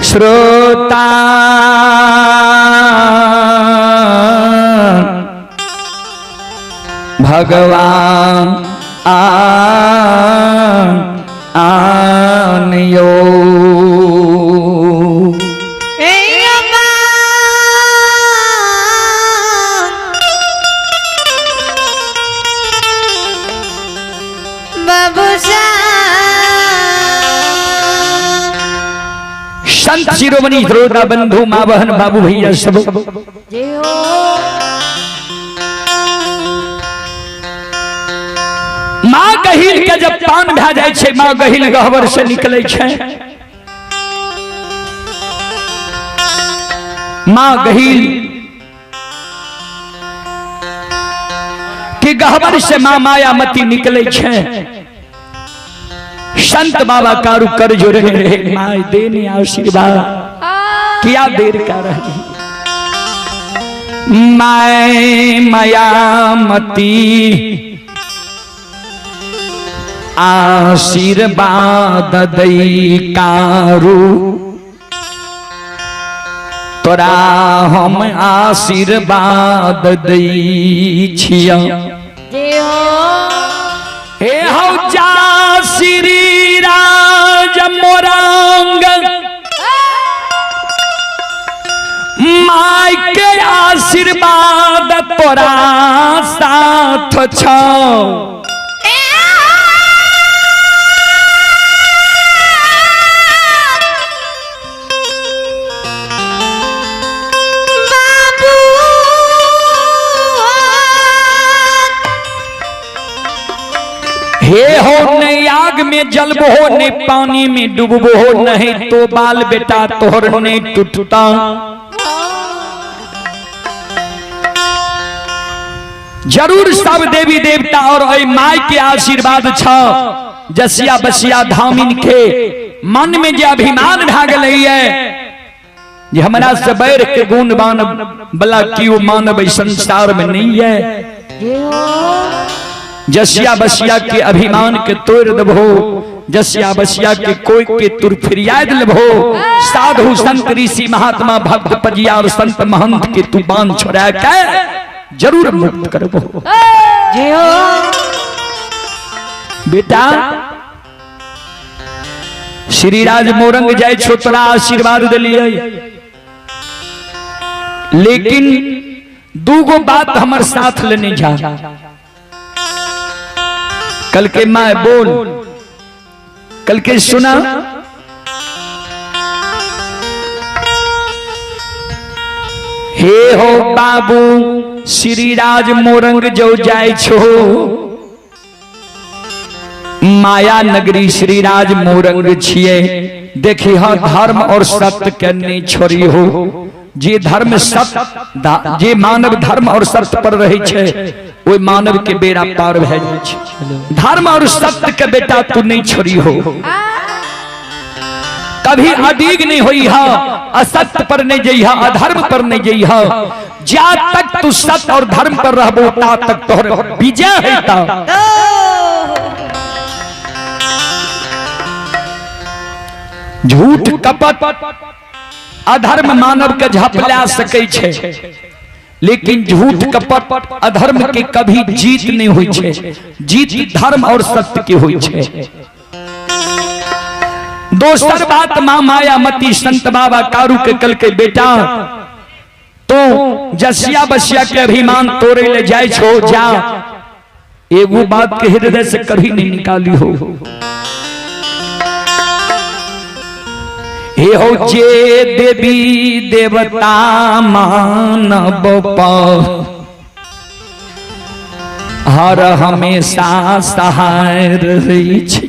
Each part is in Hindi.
श्रोता भगवान आनयो संत शिरोमणि श्रोता बंधु माँ बहन बाबू भैया सब माँ गहिल के जब पान भा जाए छे, माँ गहिल गहवर से निकले छे। माँ गहिल के गहवर से माँ मायामती निकले छे। संत बाबा कारू कर जो रहे माय देने आशीर्वाद क्या देर कर रही माय मायामती आशीर्वाद दई कारू तोरा हम आशीर्वाद दई छिया हे हो जा श्री राज मोरंग माय के आशीर्वाद तोरा साथ छो हे हो नहीं आग में जलबो हो नहीं पानी में डूबो हो नहीं तो बाल बेटा तोहर नहीं टूटता। जरूर सब देवी देवता और माई के आशीर्वाद छ जसिया बसिया धामिन के मन में जो अभिमान भाग लई है जे हमरा से बैर के गुण बान बला क्यों मानव संसार में नहीं है। जसिया बसिया के अभिमान के तोड़ दबो, जसिया बसिया के कोई के तुर फिरियाद लबो। साधु संत ऋषि महात्मा भक्त पजिया और संत महंत के तू बांध छोड़ा के जरूर मुक्त करबो। बेटा श्री राज मोरंग जाय छोटरा आशीर्वाद दिलिए, लेकिन दूगो बात हमर साथ लेने जा। कल के माँ बोल, कल के सुना। हे हो बाबू श्री राज मोरंग जो जाय छो माया नगरी श्री राज मोरंग छिए। देखी हाँ धर्म और सत्य के नहीं छोड़ी हो। जे धर्म सत्य जे मानव धर्म और सत्य पर रहे छे वो मानव के बेड़ा पार भे जाय छे। धर्म और सत्य के बेटा तू नहीं छोड़ी हो, कभी अडीग नहीं हुई हा, असत्य पर नहीं जई हा, अधर्म पर नहीं जई हा। जा तक तू सत्य और धर्म पर रहबो ता तक तोहर विजय है। ता झूठ कपट अधर्म मानव के झपला सके छे, लेकिन झूठ कपट अधर्म के कभी जीत नहीं हुई छे। जीत धर्म और सत्य की हुई छे। दोसर बात मां मायामती संत बाबा कारू के कल के बेटा तो जसिया बसिया के अभिमान तोड़े ले जाय छो। जा एगो बात के हृदय से कभी नहीं निकाली हो। हे हो जे देवी देवता मानव हर हमेशा सहाय रही छे।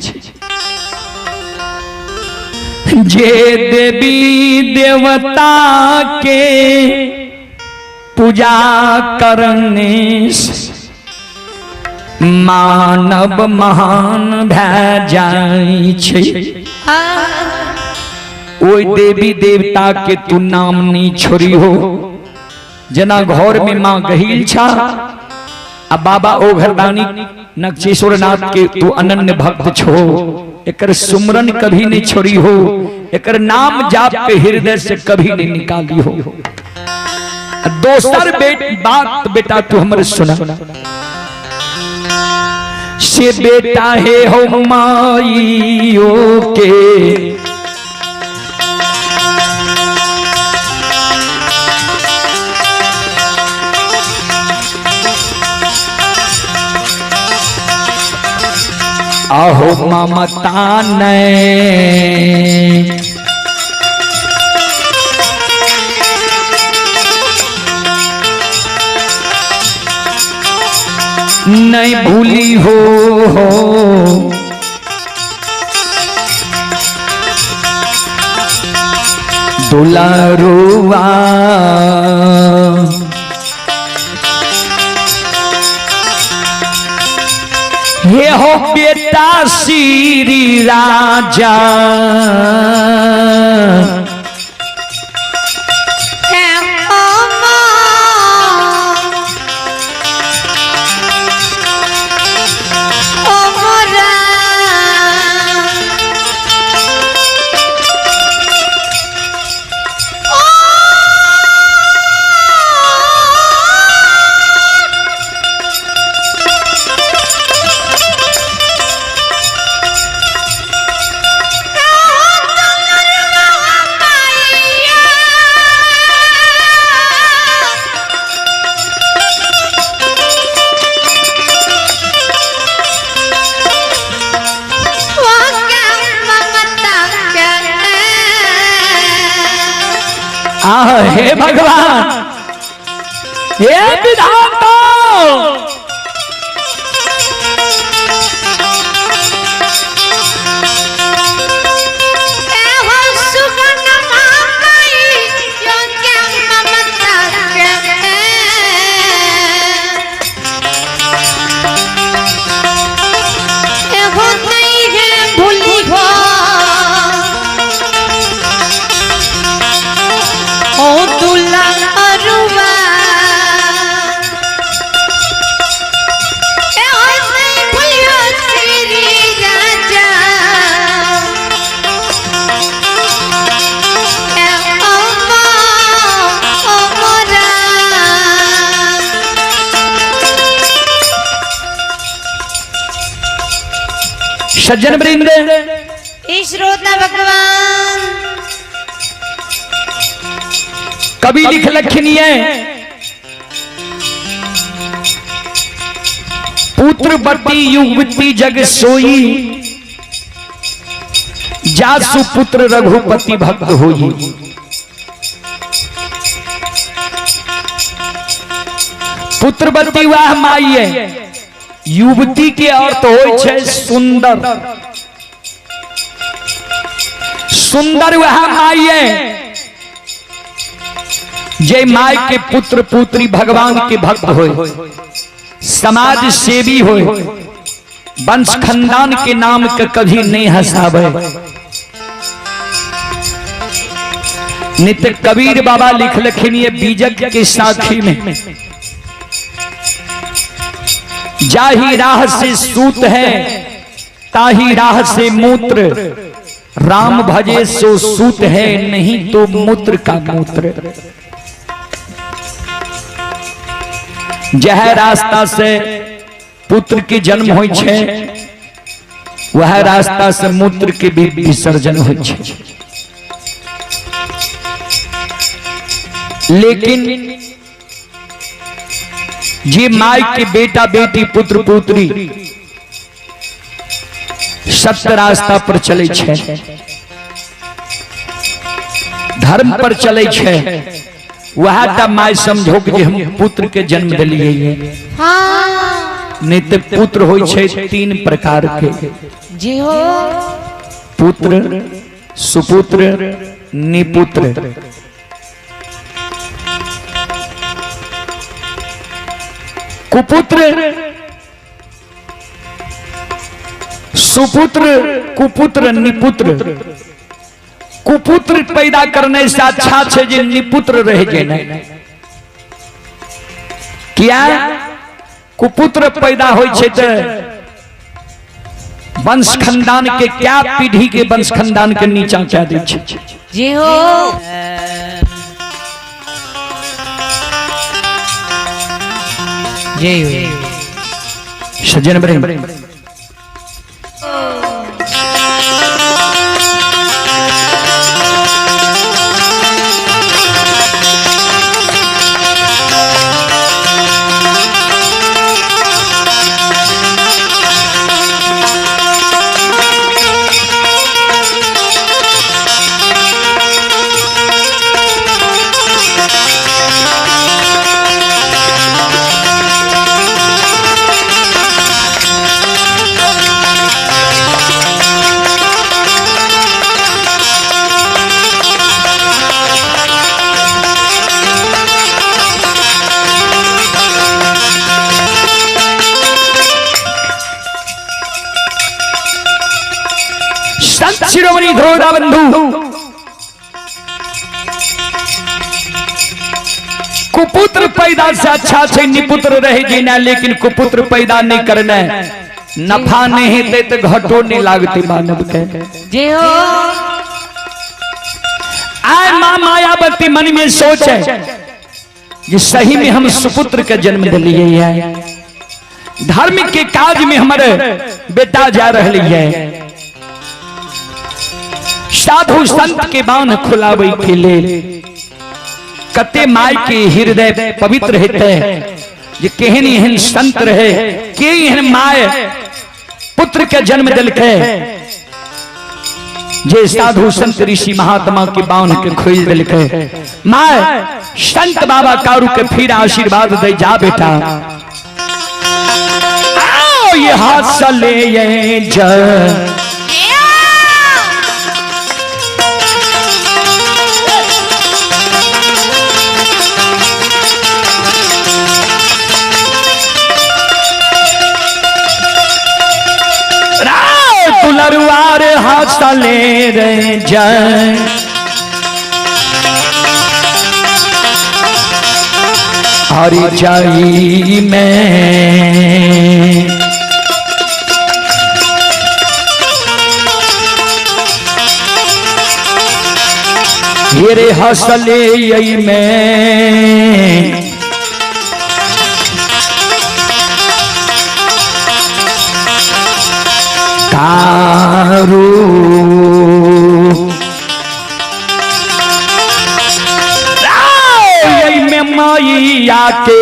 जे देवी देवता के पूजा करने से मानव महान भै जाय छे। ओई देवी देवता के तू नाम नहीं छोड़ी हो। जना घर में माँ गहील छा आ बाबा ओघरदानी नक्षेश्वर नाथ के तू अनन्य भक्त छो। एकर सुमरन कभी नहीं छोड़ी हो, एकर नाम जाप के हृदय से कभी नहीं निकाली हो। दोसर बात बेटा तू हमरे सुना, से बेटा है हो माइयों के आहो ममता ने नहीं भूली हो, दुलारुआ ये हो बेटा श्री राजा हे भगवान, हे विधाता, सज्जन वृंद, श्रोता भगवान कवि लिख लखिनिए पुत्रवती युवती जग सोई, जासु पुत्र रघुपति भक्त होई। पुत्रवती वह माई है, युवती के अर्थ हो सुंदर, सुंदर वह माई है जय माई के पुत्र पुत्री भगवान के भक्त हो, समाज सेवी हो, वंश खानदान के नाम के कभी नहीं हंसावे। नित्य कबीर बाबा लिख लखिन ये बीजक के साखी में, जाही राह से सूत है ताही राह से मूत्र, राम भजे सो सूत है नहीं तो मूत्र का मूत्र। जह रास्ता से पुत्र के जन्म होय छे, वह रास्ता से मूत्र के भी विसर्जन होय छे। लेकिन ये माई के बेटा बेटी पुत्र पुत्री सत्य रास्ता पर चले छे, धर्म पर चले छे, वह तब माई समझो कि हम पुत्र के जन्म दिलिए। नहीं तो पुत्र होय छे तीन प्रकार के, जी हो, पुत्र, सुपुत्र, निपुत्र। कुपुत्र, सुपुत्र, कुपुत्र, निपुत्र। कुपुत्र पैदा करने से अच्छा है जे निपुत्र रह जाए। क्या कुपुत्र पैदा होय छे त वंश खानदान के क्या पीढ़ी के वंश खानदान के नीचा क्या दै छै जी हो जय हो सज्जन बरे शिरोमणि धरोधा बंधु कुपुत्र पैदा से अच्छा से निपुत्र रहे जीना लेकिन कुपुत्र पैदा नहीं करना नफा नहीं हेते तो घटो नहीं लागती मानव के जी हो आय माँ मायावती मन में सोच है कि सही में हम सुपुत्र के जन्म दिलिए है धर्म के काज में हमारे बेटा जा रही है साधु संत के बाण खुलावे के लेल कते माय के हृदय पवित्र हेते जे केहन एहन संत रहे के एहन माय पुत्र के जन्म दिलके जे साधु संत ऋषि महात्मा के बाण के खोल दिलके माय संत बाबा कारू के फिर आशीर्वाद दे जा बेटा आओ ये हाथ से ले ये जय दुलरुआर हाथ ले रे जय हरि जाई में हेरे हसले यही में कारू यही में मैया के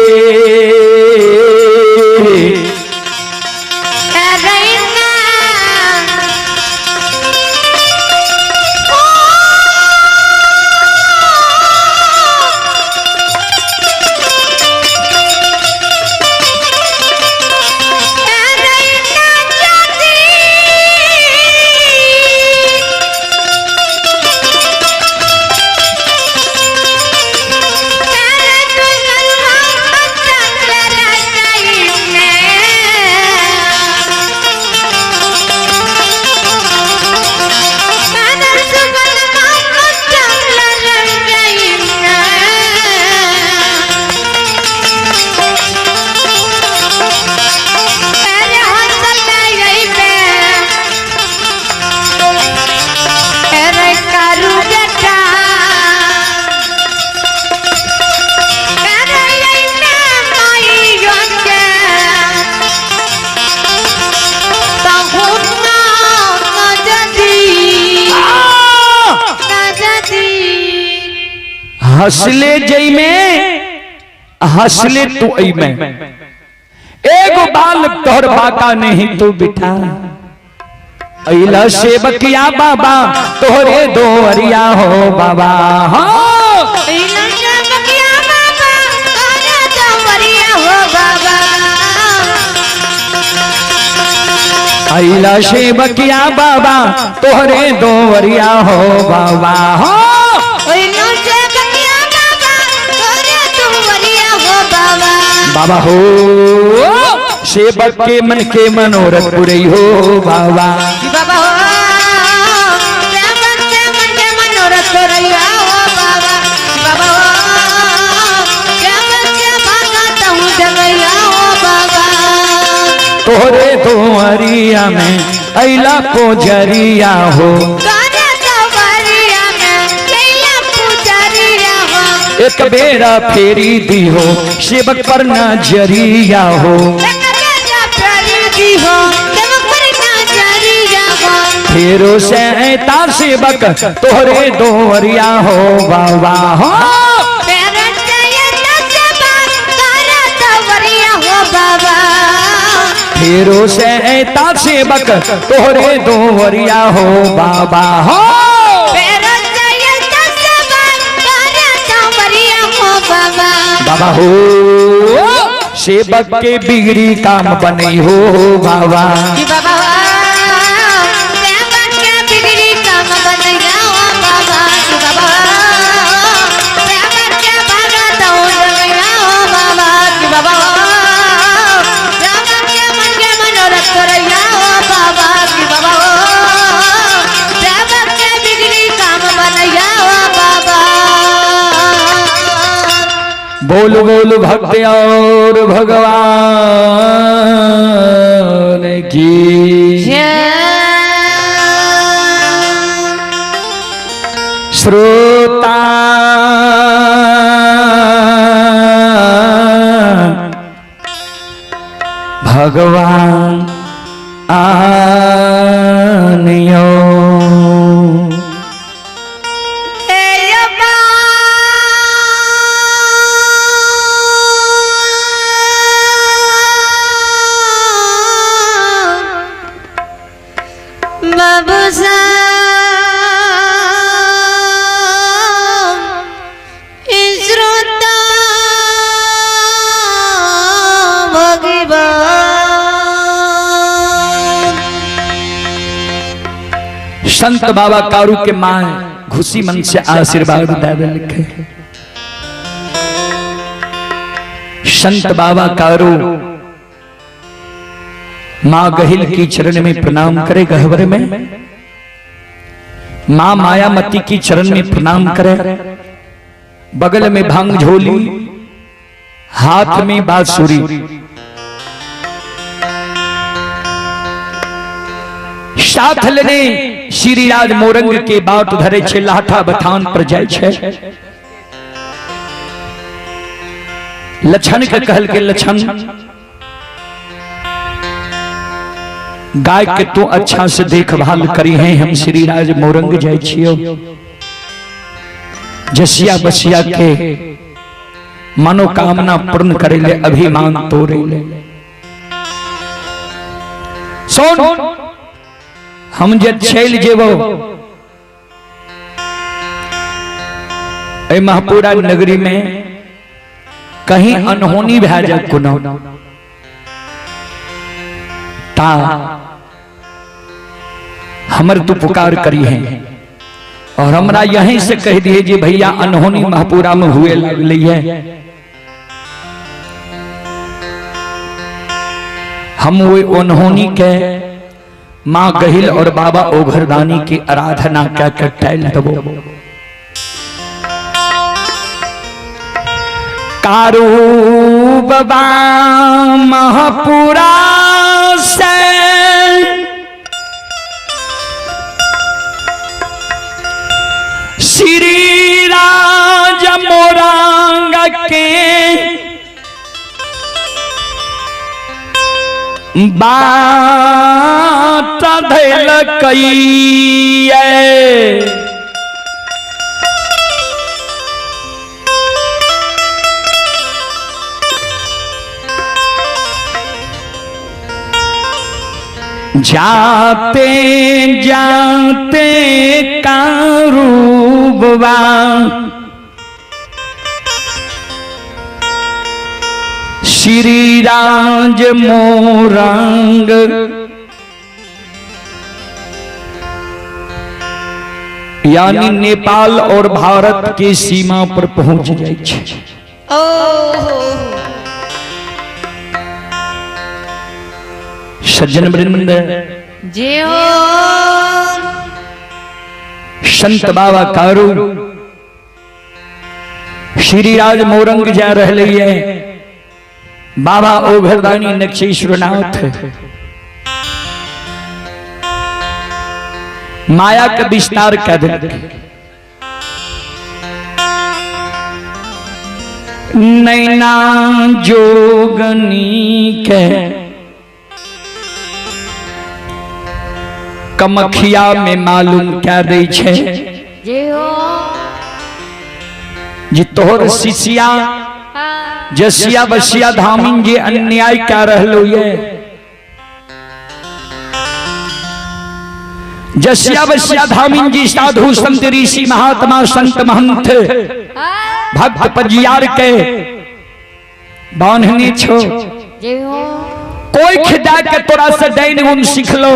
हसले जई में हसले तू आई में एगो बाल तोहर बाका नहीं तू बिठा अइला सेवकिया बाबा तोहरे दो अरिया हो बाबा अइला सेवकिया बाबा तोहरे दो अरिया हो बाबा बाबा हो सेवक के मन के मनोरथ पूरे हो बाबा बाबा हो सेवक के मन के मनोरथ पूरे हो बाबा बाबा हो सेवक के भगत हूँ जगैया हो बाबा तोहरे तो अरिया में अला पोजरिया हो, करे दवरिया में कैला पुजरिया हो, एक बेरा फेरी दी हो सेवक पर नजरिया हो, फेरो से ता सेवक तोहरे दोवरिया हो बाबा हो, फेरो से ता सेवक तोहरे दोवरिया हो बाबा हो, बाबा हो सेवक के बिगड़ी काम बनी हो बाबा, बोल बोल भक्त और भगवान की श्रोता भगवान आनियो संत बाबा कारू के मां घुसी मन से आशीर्वाद दे लिखे। संत बाबा कारू मां गहिल की चरण में प्रणाम करे गहवर में, मां मायामती की चरण में प्रणाम करे, बगल में भांग झोली हाथ में बांसुरी, साथ लेने श्रीराज मोरंग के बाट धरे छे, लाठा बथान पर जाय छे। लछन के कहल के लछन गाय के तो अच्छा से देखभाल करी है, हम श्रीराज मोरंग जाय छियो, जसिया बसिया के मनोकामना पूर्ण करे ले, अभिमान तोड़े ले। सोन हम जे छेल जेबो ए महपुरा नगरी में कहीं अनहोनी भै जाए कोनो ता हमर तू पुकार करी है, और हमरा यहीं से कह दिए जे भैया अनहोनी महपुरा में हुए लगली है, हम वो अनहोनी के मां गहिल और बाबा ओघरदानी की आराधना क्या टैल दबो। कारू बाबा महपुरा से श्रीराज मोरंग के बाट धैल कई जाते जाते कारू बाबा श्रीराज मोरंग यानी नेपाल और भारत की सीमा पर पहुंच जाए छे। सज्जन वृंद जियो संत बाबा कारू श्रीराज मोरंग जा रहे हैं, बाबा ओघरदानी नक्षेश्वरनाथ माया के विस्तार कर दे। नैना जोगनी के कमखिया में मालूम क्या दे छे जे हो जी तोहर शिष्या जसिया बसिया धामिन जी अन्याय क्या रहलो ये जसिया बसिया धामिन जी साधु संत ऋषि महात्मा संत महंत भक्त पजियार के बांधने छो जे हो कोई खिदा के तोरा से दैन गुण सीख लो।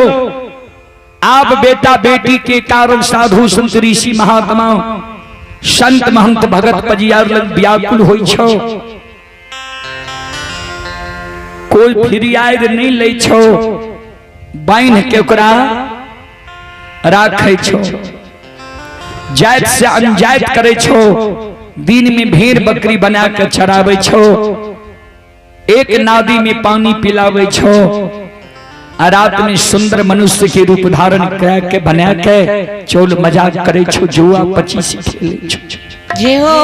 आप बेटा बेटी के कारण साधु संत ऋषि महात्मा संत महंत भगत पजियार लग व्याकुल होई छो। कोई फिरियाद नहीं ले छो, बांध के ओकरा राखे छो, जायत से अनजायत करे छो, दिन में भेड़ बकरी बना के चरावे छो, एक नादी में पानी पिलावे छो, रात में सुंदर मनुष्य के रूप धारण करा के बना के चोल मजाक करे छो, जुआ पचीसी खेले छो। जे हो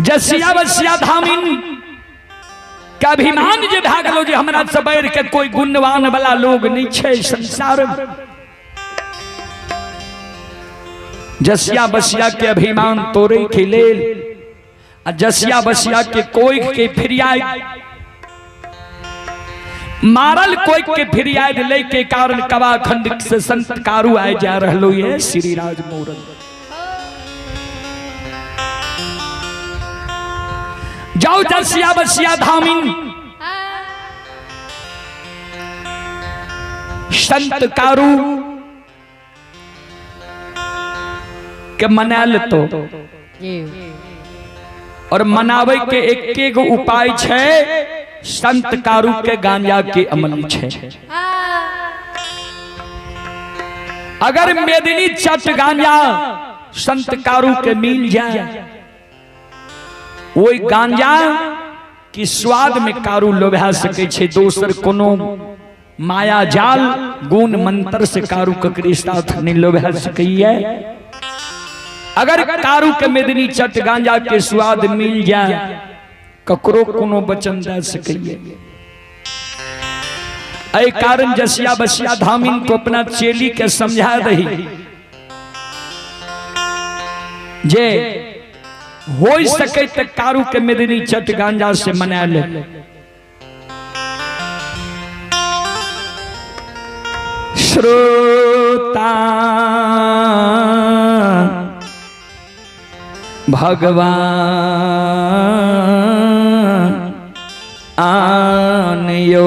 जसिया बसिया धामिन का अभिमान जे भागलो जे हमरा से बैर के कोई गुणवान वाला लोग नहीं छे संसार में। जसिया बसिया के अभिमान तोरे के लेल जसिया बसिया के कोई के फिरियाद मारल कोई के फिरियाद ले के कारण कवा खंड से संत कारू आए जा रहलो ये श्री राज मोरन। जाओ जसिया बसिया धामिन संत कारू के मनाल तो और मनावे के एक गो उपाय छे, संत कारू के गांजा के अमल छे। अगर मेदिनी चट गांजा संत कारू के मिल जाए, वही गांजा की स्वाद में कारू लोभा सके छे, दोसर कोनो माया जाल गुण मंत्र से कारू ककरे साथ नहीं लोभा सकैया। अगर कारू के मेदिनी चट गांजा के स्वाद मिल जाए, ककरो कोनो वचन दे सकैया। ऐ कारण जसिया बसिया धामिन को अपना चेली के समझा रही जे हो सके तो कारू के मेदिनी चट गांजा से मना ले। श्रोता भगवान आनयो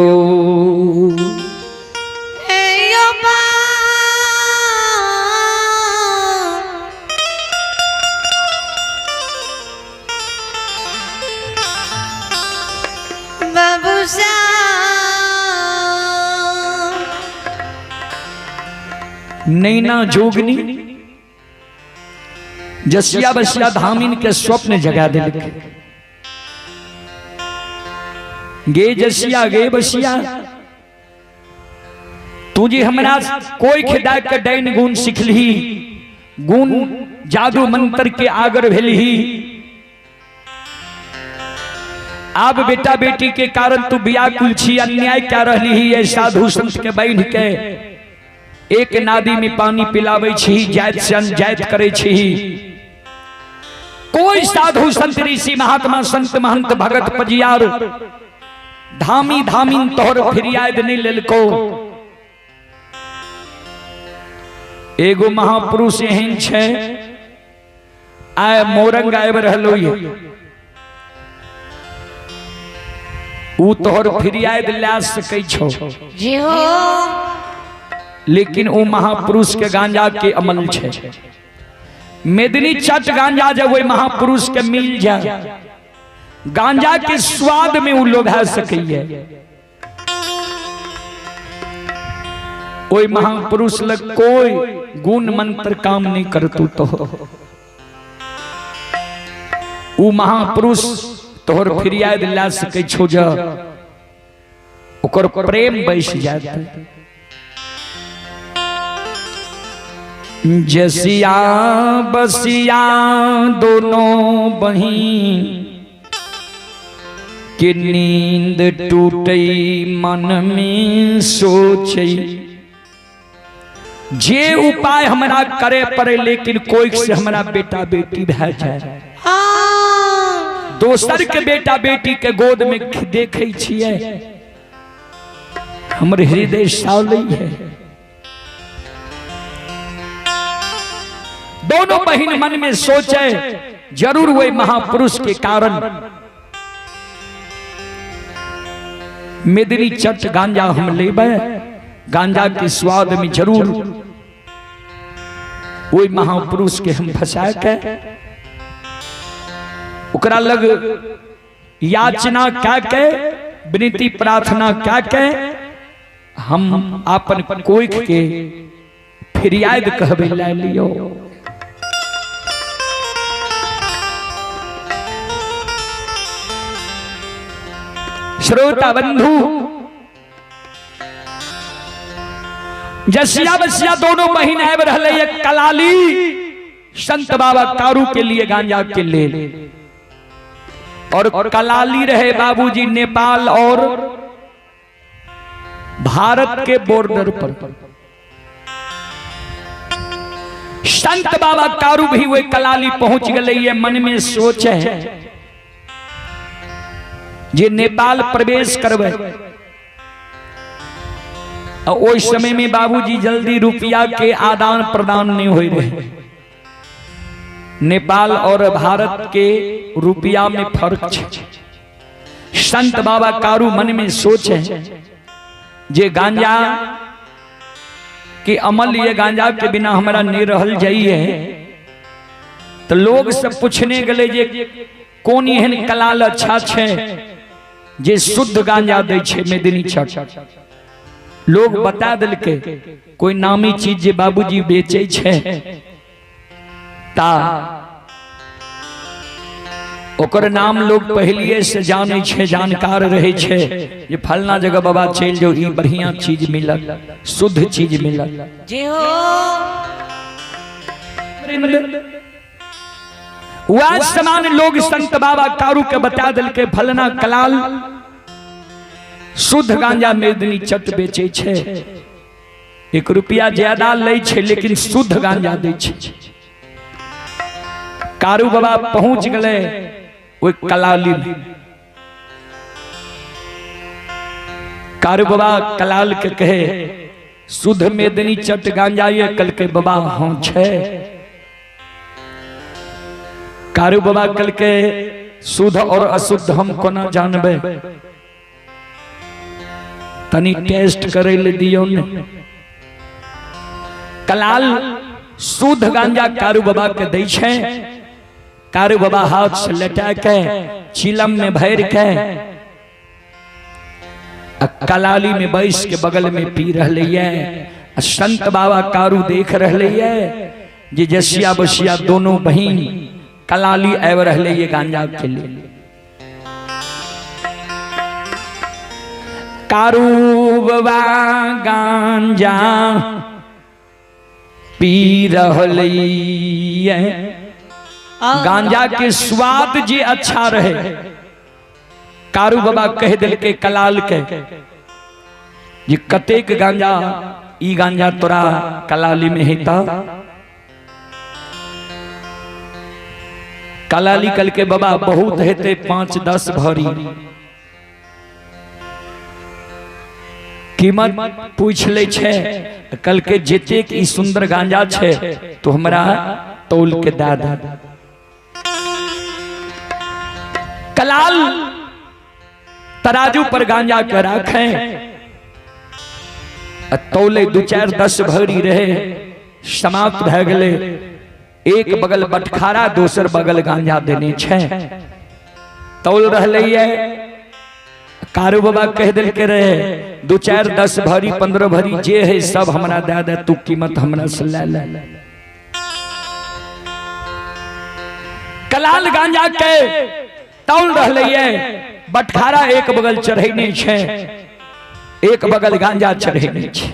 नैना जोगनी जसिया बसिया धामिन के स्वप्न जगा दे। गे जसिया गे बसिया तुझे हमरा कोई खिदा के दैन गुण सिखली, गुण जादू मंत्र के आगर भेलही। अब बेटा बेटी के कारण तू व्याकुल छी, अन्याय क्या रहली है। साधु संत के बैठ के एक नादी में पानी पिलावे छी, जायत से अनजायत करे छी। कोई साधु संत ऋषि महात्मा संत महंत भगत पजियार धामी धामिन तोहर फिरियाद नहीं लेलको। एगो महापुरुष एहन छे आय मोरंग आयब रहलो ये, ऊ तोहर फिरियाद ला सकै छो। जी हो लेकिन वो महापुरुष के गांजा के अमल छे। मेदिनी चट गांजा जब वही महापुरुष के मिल जाए, गांजा के स्वाद में वो लोभा सकैया। कोई महापुरुष लग कोई गुण मंत्र काम नहीं करतू तो वो महापुरुष तोहर फिरियाद ला सके छो। जा ओकर प्रेम बैस जाता। जसिया बसिया दोनों बहिन कि नींद टूटई मन में सोचई। जे उपाय हमरा करे पड़े लेकिन कोई से हमरा बेटा बेटी भै जाए। दोसर के बेटा बेटी के गोद में देखे छिए हमर हृदय सावलई है। दोनों बहन मन में सोचे जरूर वही महापुरुष के कारण मेदनी चट गांजा हम लेबे। गांजा के स्वाद में जरूर वही महापुरुष के हम फंसा के ओकरा लग याचना क्या के विनती प्रार्थना क्या के हम अपन कोख के फिरियाद कहबे ला लियो। श्रोता बंधु जसिया बसिया दोनों बहन आब रहले एक कलाली संत बाबा कारू के लिए गांजा के ले और कलाली रहे बाबूजी नेपाल और भारत के बॉर्डर पर। संत बाबा कारू भी वे कलाली पहुंच गए। मन में सोचे जे नेपाल प्रवेश करवे। ओइ समय में बाबूजी जल्दी रुपया के आदान प्रदान नहीं हो रहे। नेपाल और भारत के रुपया में फर्क है। संत बाबा कारू मन में सोचे जे गांजा के अमल ये गांजा के बिना हमारा नहीं रहल जाइए। तो लोग सब पूछने गले जे कौन एहन कलाल अच्छा छे जे शुद्ध गांजा दे छे मेदिनी चट। लोग बता दिल के कोई नामी चीज जे बाबूजी बेचे छे ता ओकर नाम लोग पहलिए से जाने छे जानकार रहे छे। ये फलना जगह बाबा चल जो ई बढ़िया चीज मिलल शुद्ध चीज मिलल जी हो। वह समान लोग संत बाबा कारू के बता दिल के फलना कलाल शुद्ध गांजा मेदनी चट बेचे छे। 1 रुपया ज्यादा ले छे लेकिन शुद्ध गांजा दे छे। कारू बाबा पहुंच गए वो कलाली में। कारू बाबा कलाल के कहे शुद्ध मेदनी चट गांजा ये कल के बाबा हाँ छे। कारू बाबा कल के शुद्ध और अशुद्ध हम कोना जानबे तनी टेस्ट करे ले दियो ने। कलाल शुद्ध गांजा कारू बाबा के दै छे। कारू बाबा हाथ से लटा के चिलम में भर के कलाली में बैस के बगल में पी रहले ये। संत बाबा कारू देख रहले ये जे जसिया बसिया दोनों बहन कलाली आव रहले ये गांजा के लिए। कारू बाबा गांजा पी रहले ये। गांजा के स्वाद जी अच्छा रहे। कारू बाबा कह दिल के कलाल के जे कतेक गांजा ई गांजा तोरा कलाली में हेता। कलाली कल के बाबा बहुत हेते 5-10 भरी। कीमत पूछ ले छे। कल के जेते की सुंदर गांजा छे तो हमरा तौल के दादा। कलाल तराजू पर गांजा के रखे तौले 2-4-10 भरी रहे समाप्त भ गए। एक बगल बटखारा दोसर बगल गांजा देने छे। तौल रहले ये। कारू बाबा कह दिल के रहे 2-4-10 भरी 15 भरी जे है सब हमरा दे दे तू कीमत हमरा से ले ले। कलाल गांजा के तौल रहले ये। बटखारा एक बगल चढ़ैने छे एक बगल गांजा चढ़े नीचे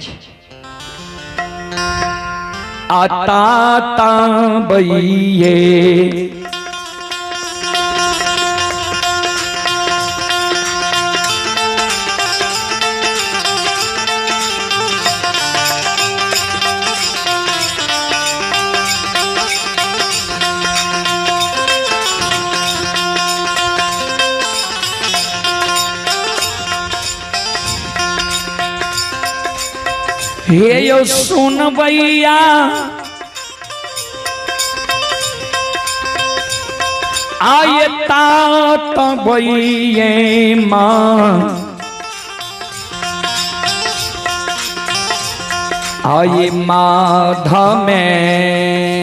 आता ताबइये हे यो सुन भैया आये तात भैये माँ आये माधा में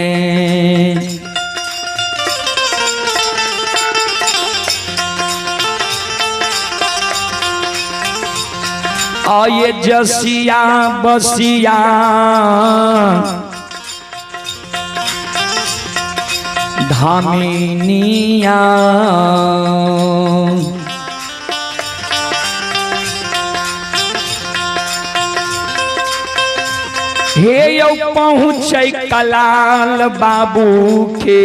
आये जसिया बसिया धामिनिया हे यौ पहुँचे कलाल बाबू के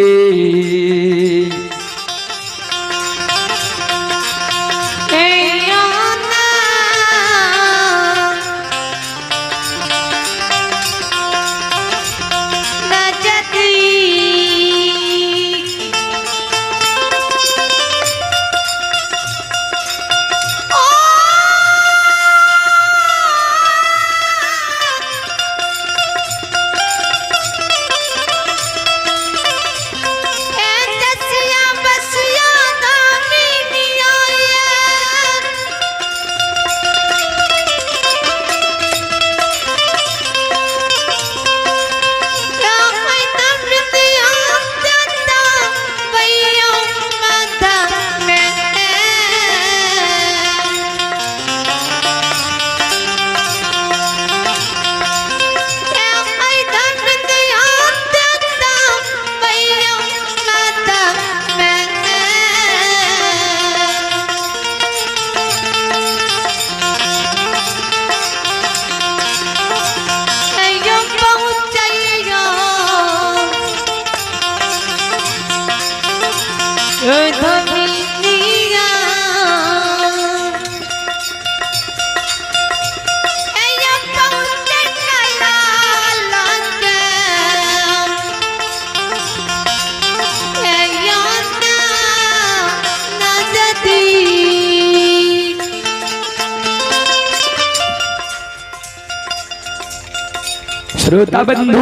श्रोता बंधु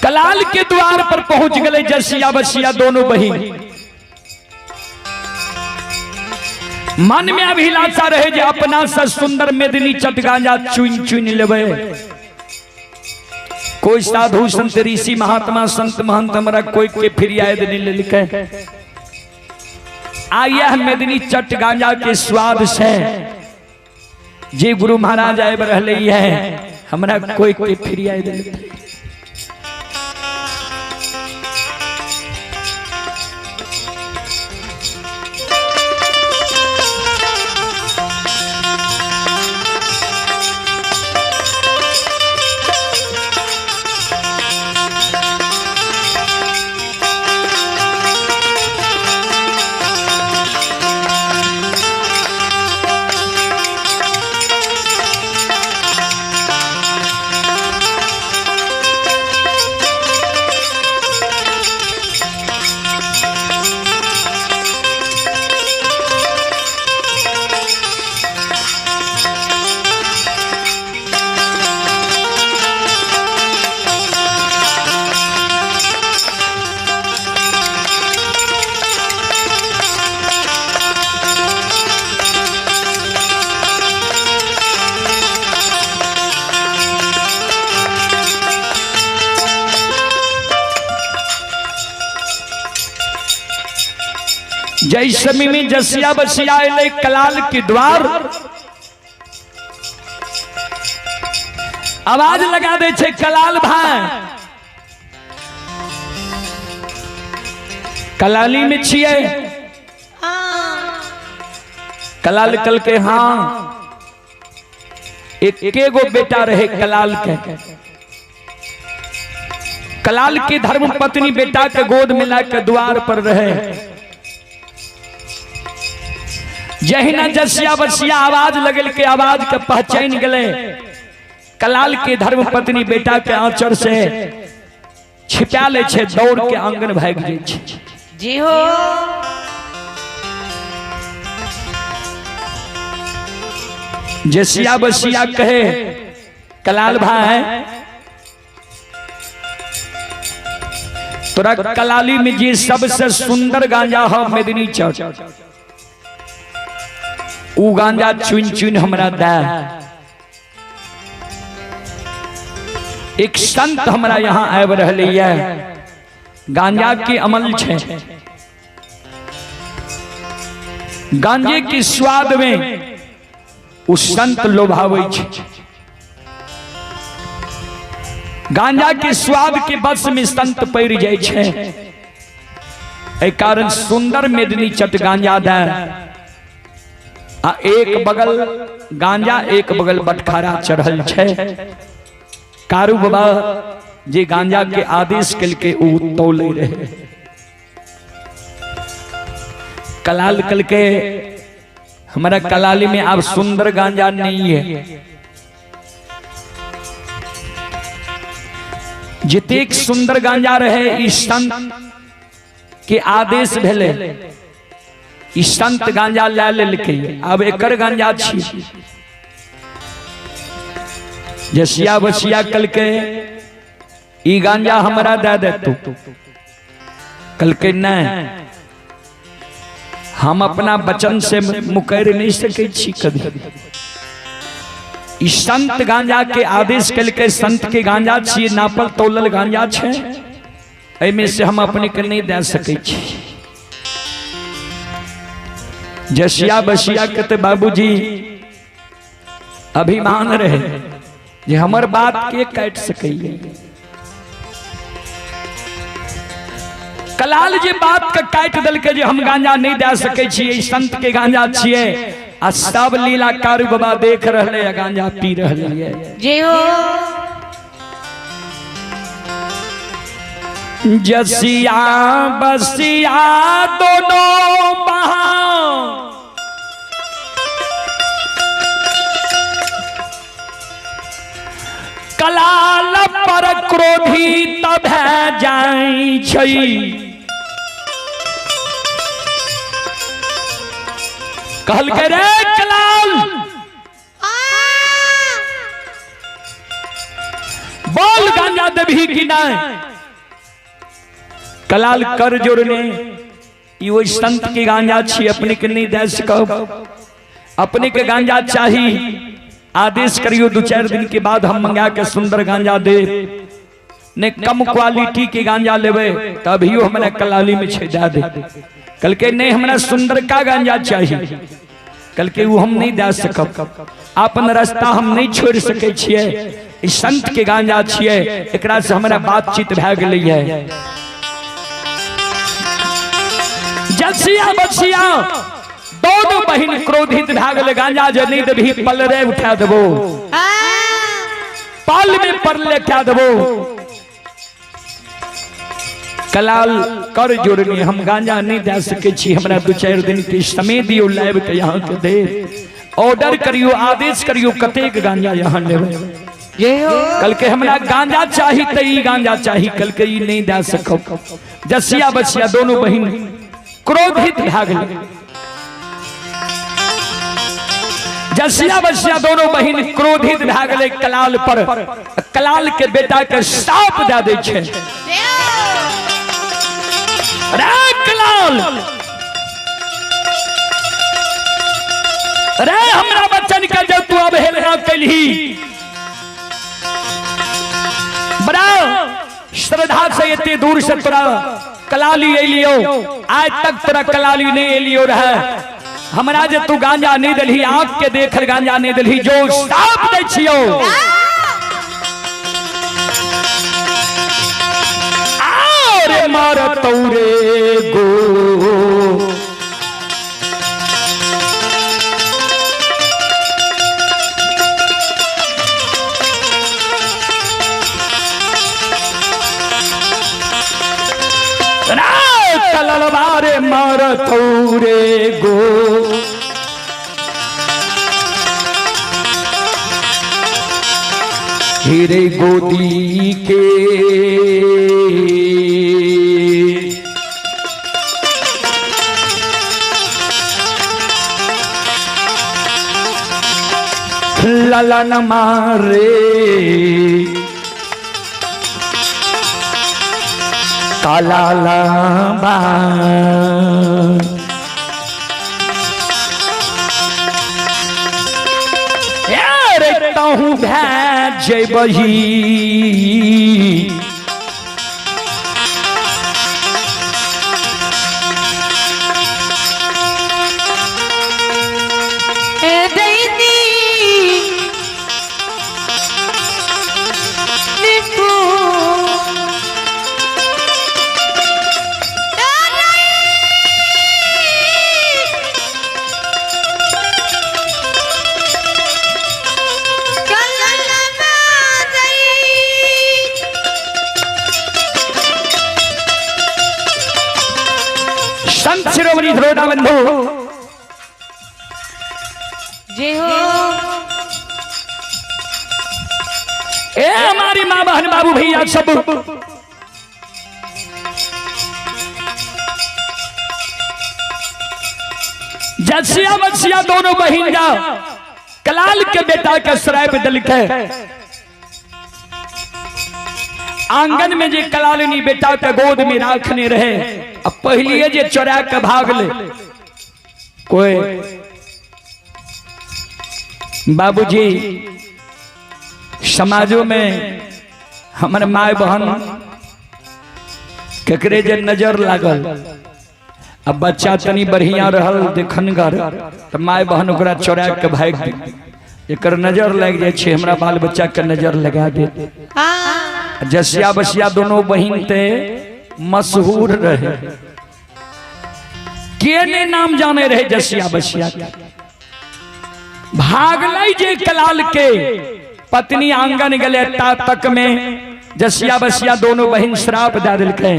कलाल के द्वार पर पहुंच गए जसिया बसिया दोनों बहिन। मन में अभिलाषा रहे जे अपना सा सुंदर मेदिनी चटगांजा चुन चुन लेवे। कोई साधु संत ऋषि महात्मा संत महंत हमारा कोई कोई फिरियाद नहीं लिखे आया मेदिनी चटगांजा के स्वाद से जी गुरु महाराज आए रहले है हमरा कोई कोई फिरियाद नहीं। जैसे में जसिया बसिया अले कलाल के द्वार आवाज लगा दे छे कलाल भाई कलाली में छिए कलाल कल के हाँ एक गो बेटा रहे कलाल के। कलाल की धर्म पत्नी बेटा के गोद में लाकर द्वार पर रहे। जहिना जसिया बसिया आवाज लगल के आवाज के पहचान गए। कलाल के धर्म पत्नी बेटा के आंचर से छिपा ले छे, दौड़ के आंगन भाग जाए छे। जी हो जसिया बसिया कहे कलाल भाई तोरा कलाली में जी सबसे सुंदर गांजा है मेदिनी चौक, उ गांजा चुन चुन हमरा दे। एक संत हमरा यहाँ आब रहले है, गांजा के अमल छे। गांजे के स्वाद में उस संत लोभावे छे। गांजा के स्वाद के बस में संत पड़ जाए छे। एहि कारण सुंदर मेदनी चट गांजा दे आ एक बगल गांजा एक बगल बटखारा चढ़ल छे। कारू बाबा जे गांजा के आदेश कल के उ तौले रहे। कलाल कल के हमारा कलाली में अब सुंदर गांजा नहीं है। जितेक सुंदर गांजा रहे इस संत के आदेश भेले, इस संत गांजा ले लेके अब एकर गांजा छी। जसिया बसिया कल के ई गांजा हमरा दे दे तू। कल के नहीं, हम अपना वचन से मुकर नहीं सके छी कभी। इस संत गांजा के आदेश कल के संत के गांजा छी, नापल तोलल गांजा छे। एमे से हम अपने के नहीं दे सके छी। जसिया बसिया कहते बाबूजी अभिमान रहे जे हमर बात के काट सके। कलाल जे बात के काट दल के जे हम गांजा नहीं दे सके छी, संत के गांजा छिए आ सब लीला कारू बाबा देख रहले है, गांजा पी रहले है। जी हो जसिया बसिया दोनों बहा कलाल पर क्रोधी तब है जाई छई। कहल के रे कलाल बोल गांजा देबही कि नहीं। कलाल कर जोड़ने यो संत के गांजा छी, अपने के नहीं दे सकब। अपने के गांजा चाहिए आदेश करियो, 2-4 दिन के बाद हम मंगा के सुंदर गांजा दे। ने कम क्वालिटी के गांजा लेवे तभियो हमरा कलाली में छेदा दे। कल के नहीं हमरा सुंदर का गांजा चाहिए। कल के वो हम नहीं दे सकब। अपन रास्ता हम नहीं छोड़ सके छिए। इस संत के गांजा छिए, एकरा से हमरा बातचीत भए गेलै है। जसिया बसिया दोनों बहिन क्रोधित भए गेलै। गांजा जे नहीं देबही पलरे उठा देबो, पाल में परले क्या देबो। कलाल कर जोड़नी हम गांजा नहीं दे सके छी, हमरा 2-4 दिन के समय दियो, लाइव के यहाँ के दे ऑर्डर करियो, आदेश करियो कतेक गांजा यहाँ लेवे। कल के हमरा गांजा चाहिए तो ई गांजा चाहिए, कल के ई नहीं दे सकब। जसिया बसिया दोनों बहिन क्रोधित भए गेलै। जसिया बसिया दोनों बहिन क्रोधित भए गेलै कलाल पर। कलाल के बेटा के साप दे दै छै। रे कलाल, रे हमरा बच्चन के जब तू अवहेलना कैलही, बड़ा श्रद्धा से इतने दूर से तोरा कलाली एलियो, आज तक तोरा कलाली नहीं एलियो रहे। हमरा जे तू गांजा नहीं दिलही, आंख के देखल गांजा नहीं दिलही, जो साफ दै छियो आरे मार तौरे गो मारतौ रे गो हीरे गोदी के ललन मारे काला लाबा यार कहूँ भेज बही संत शिरोमणि धरोधा बंधु जय हो। ए हमारी माँ बहन बाबू भैया सब जसिया बसिया दोनों बहन जा कलाल के बेटा के सराय पे दलित है आंगन में जे कलालिनी बेटा के गोद में राखने रहे अब पहले जे चोरा के भाग ले कोई बाबूजी समाजों में हमारे माय बहन केकरे जे नजर लागल अब बच्चा तनी बढ़िया रहल देखनगर तो माय बहन ओकरा चोरा के भाग एकर नजर लग जाए छे हमरा बाल बच्चा के नजर लगा दे। जसिया बसिया दोनों बहन ते मशहूर रहे के ने नाम जाने रहे जसिया बसिया भागलै जे कलाल के पत्नी आंगन गले ता तक में जसिया बसिया दोनों बहन श्राप दे दिलकै।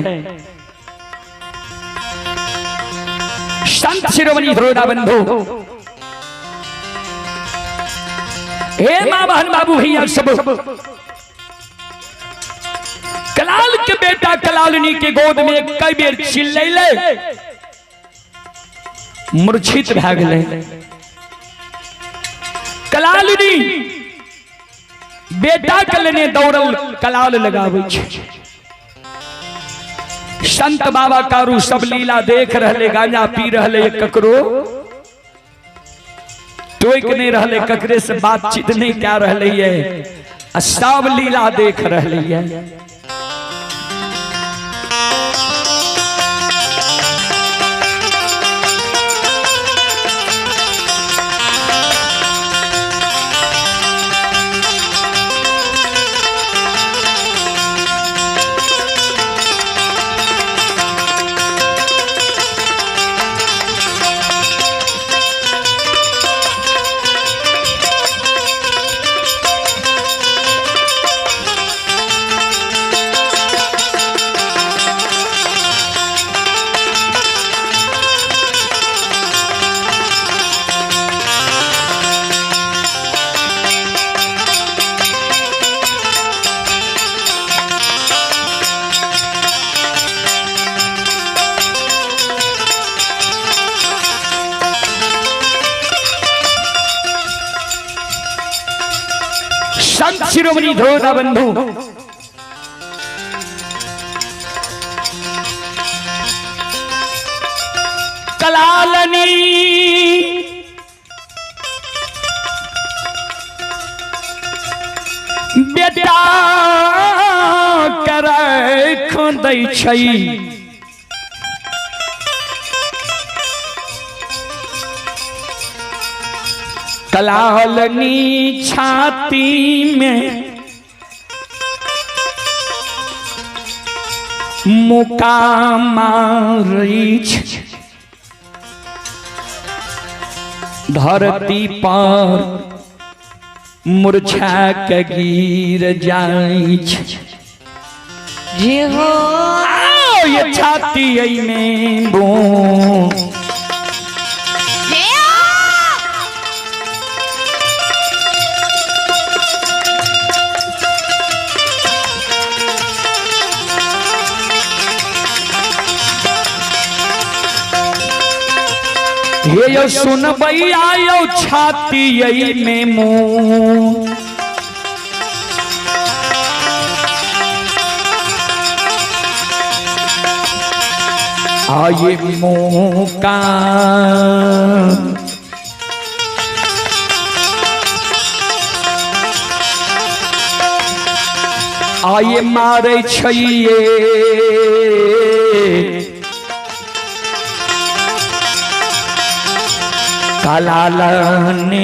संत शिरोमणि धरोधा बंधु हे माँ बहन बाबू भैया सब कलाल के बेटा कलालिनी के गोद में कई बेर चिल्लैले मूर्छित भए गेलै। कलालिनी बेटा के लेने दौड़ल कलाल लगाबै छै। संत बाबा कारू सब लीला देख रहे गांजा पी रहे ककरो टोक नहीं रहे ककरे से बातचीत नहीं क्या रहे है सब लीला देख रहे है। संत शिरोमणि धरोधा बंधु कलालनी बेटा करे खोदै छै कलालनी छाती में मुका मारै छै धरती पर मूर्छा के गिर जाइ छै। जे हो ये छाती में बू ये यो सुन भैया यो छाती में मुंह आये मुंह का आये मारे छैये कलालनी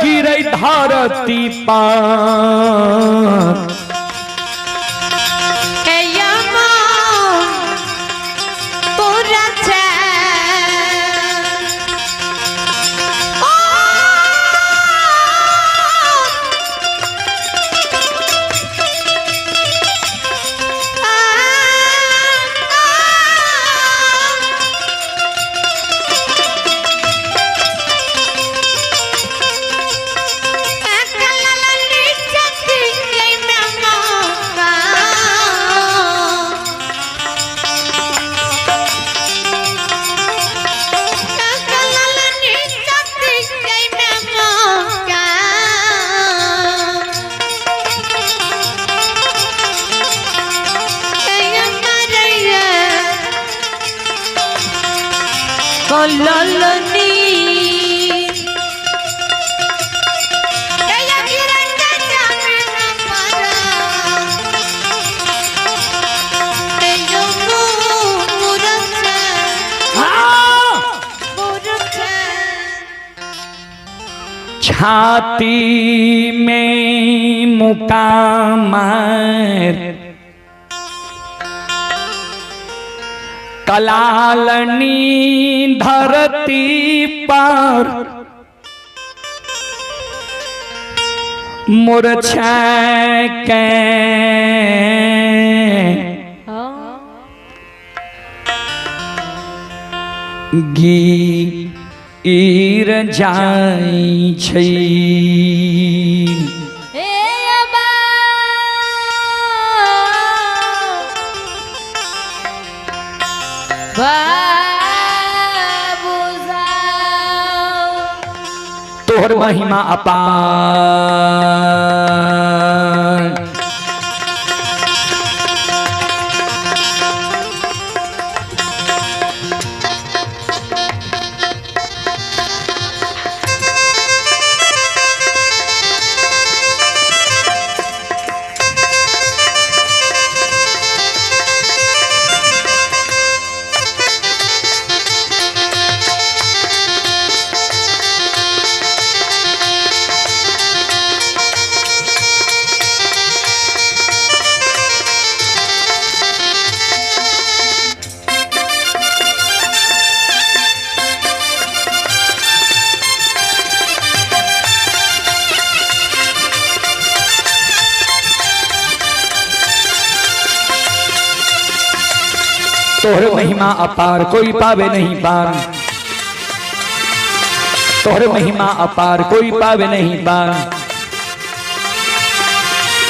गिरे धरती पर छाती में मुकाम कलालनी धरती पर मूर्छा के गिर जाई छै तोहर महिमा अपार तोहर महिमा अपार कोई पावे नहीं पार तोहर महिमा अपार कोई पावे नहीं पार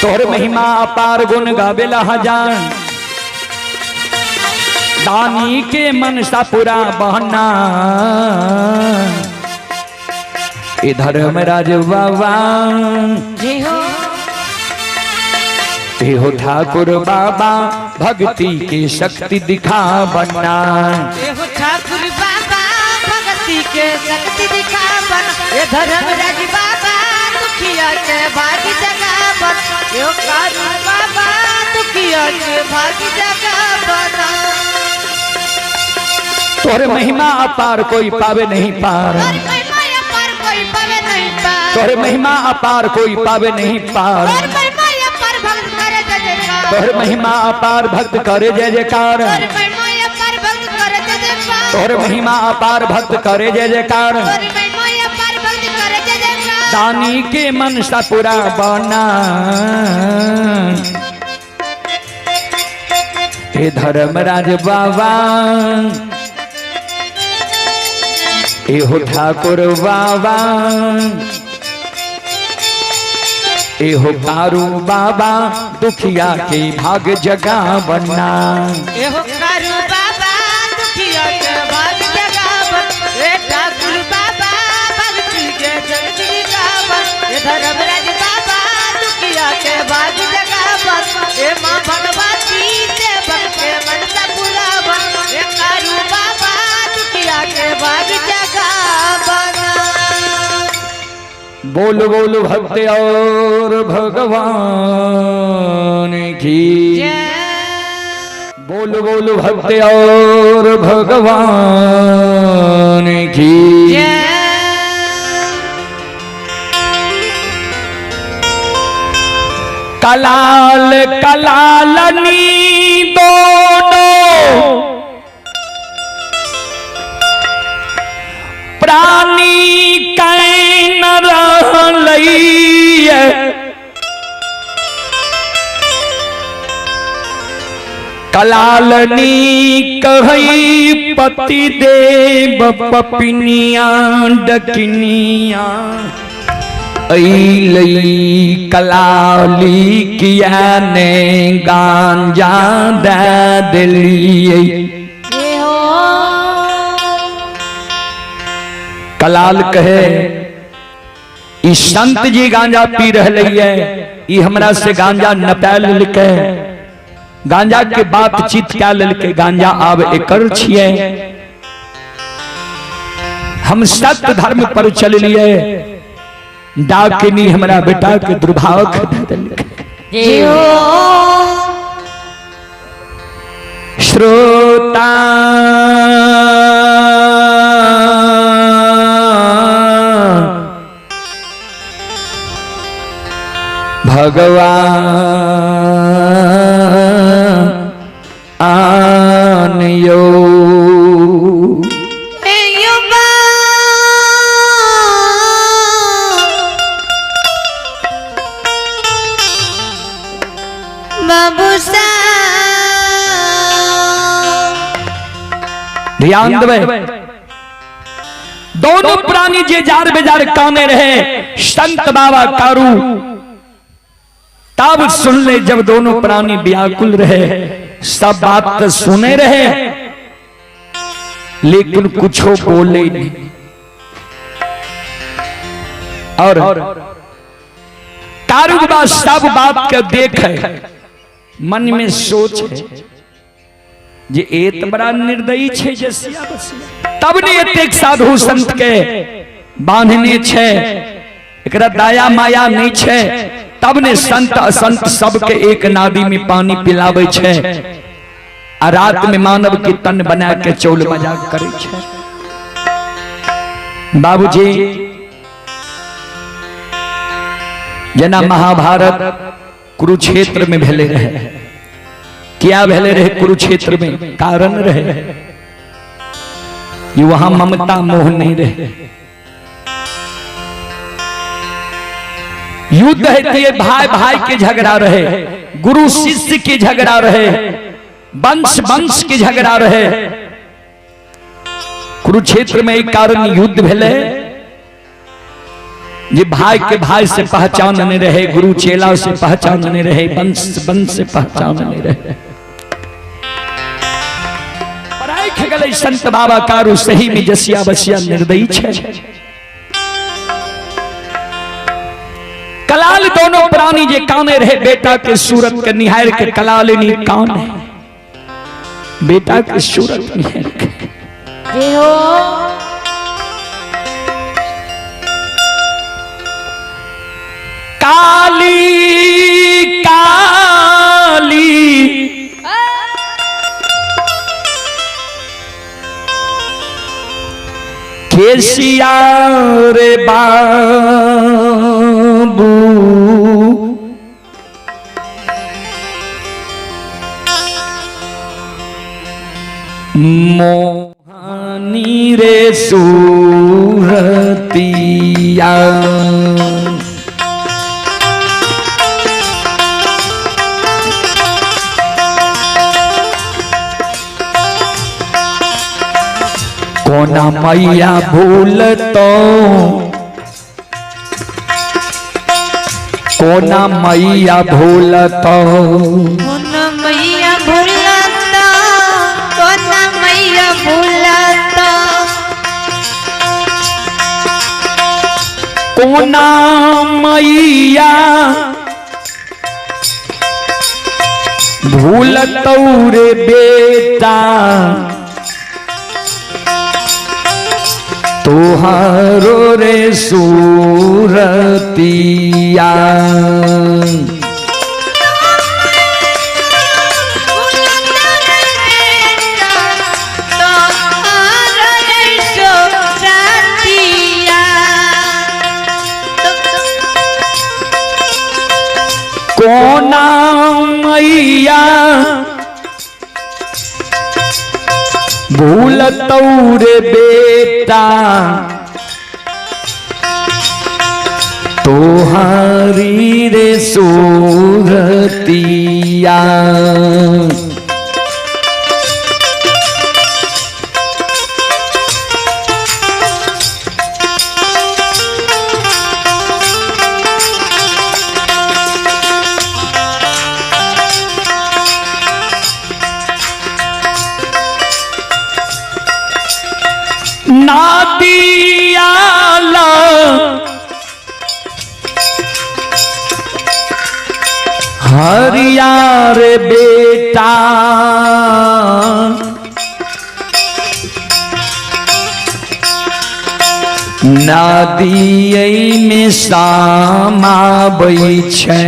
तोहर महिमा अपार गुण गावेला हजार दानी के मनसा पूरा बहना इधर धर्मराज बाबा हे हो ठाकुर बाबा भक्ति की शक्ति दिखा बनना हो ठाकुर बाबा भक्ति के शक्ति दिखा बना ये धर्मराज बाबा दुखिया के भाग जगा बना ये कारू बाबा दुखिया के भाग जगा बना तोहरे महिमा अपार कोई पावे नहीं पार तोहरे महिमा अपार कोई पावे नहीं पार तोहरे महिमा अपार भक्त करे जय जयकार तोहरे महिमा अपार भक्त करे जय जयकार दानी के मन सा पूरा बना। हे धर्मराज बाबा, एहो ठाकुर बाबा, एहो कारू बाबा, दुखिया के भाग जगा बना। एहो कारू बाबा, दुखिया के भाग जगा बना। ए ठाकुर बाबा, भक्ति के जगती गावन। ए धर्मराज बाबा, दुखिया के भाग जगा बना। ए मां भगवती से भक्ति मन सा पूरा बना। ए कारू बाबा, दुखिया के भाग जगा बना। बोल बोल भक्त और भगवान की जय। बोल बोल भक्त और भगवान की जय। कलाल कलालनी दोनों प्राणी कैन रहलैया। कलालनी कहई पति देव पपिनिया डकिनिया। ऐलई कलाली किया ने गांजा दे दिलिए। कलाल कहे ई संत जी गांजा पी रहे है, ई हमरा से गांजा नपैल लेके, गांजा के बातचीत क्या लेके, गांजा आब एकर छिए। हम सत्य धर्म पर चल लिए, डाकिनी हमरा बेटा के दुर्भाव दे देलकै। श्रोता भगवान यो ध्यान देवे। दोनों प्राणी जे जार बेजार काने रहे, संत बाबा कारू तब सुन ले। जब दोनों प्राणी व्याकुल रहे, सब बात तो सुने रहे, लेकिन कुछ बोले नहीं। और कारू बाबा सब बात के देखे, मन में सोच जे एत बड़ा निर्दयी छे जसिया बसिया। तब ने एतेक साधु संत के बांधने छे, एकरा दया माया नहीं छे। तब ने संत असंत सबके एक नादी में पानी पिलावे छे, आ रात में मानव के तन बना के चौल मजाक करे छे। बाबूजी जना महाभारत कुरुक्षेत्र में भेले रहे, क्या भेले रहे कुरुक्षेत्र में? कारण रहे कि वहां ममता मोह नहीं रहे। युद्ध है, भाई भाई के झगड़ा रहे, गुरु शिष्य के झगड़ा रहे, वंश वंश के झगड़ा रहे। कुरुक्षेत्र में एक कारण युद्ध भेले, जे भाई के भाई से पहचान नहीं रहे, गुरु चेला से पहचान नहीं रहे, वंश वंश से पहचान नहीं रहे। गले संत बाबा कारू सही में जसिया बसिया निर्दयी छे। कलाल दोनों प्राणी जे काने रहे, बेटा के सूरत के निहार के कलालिनी कान है, बेटा के सूरत निहार के। काली काली केसिया रे बाबू, मोहानी रे सूरतिया। कोना मैया भूल तो कोना मैया भूल तो कौन मैया भूलता कौन मैया भूलता कोना मैया भूल रे बेटा तुहारो रे सूरतिया कोना मैया भूल रे बेटा तोहारी रे सूरतिया नादियाला हरियार बेटा नदिये में सामाबै छै